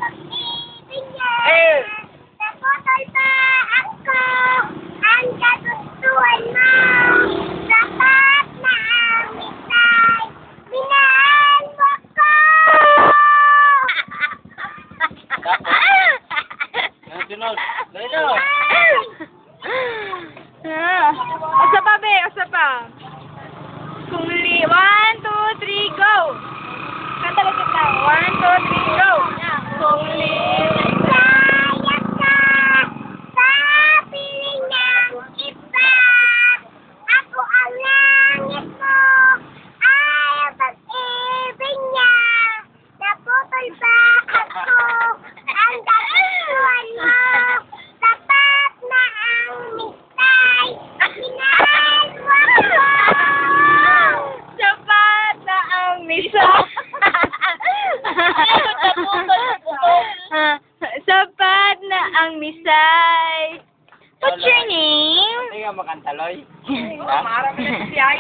pag-ibig niya. Naputol pa ako ang kagustuhan mo. Sapat na ang mitay, minahal mo ko. Sunod. Dito. Asa pa, be? Asa pa? Kung 1, 2, 3, go! Kanta lang kita. 1, 2, 3, go! Kung Kaya ka sa piling ng iba. Ako ang langit mo ay ang pag-ibig niya. Naputol pa ako ang kagustuhan mo. Sapat na ang mitay, minahal mo ko. sapat na ang misa. Sapat na ang misay. What's your name? Hindi ka makantaloy. Marami na siya.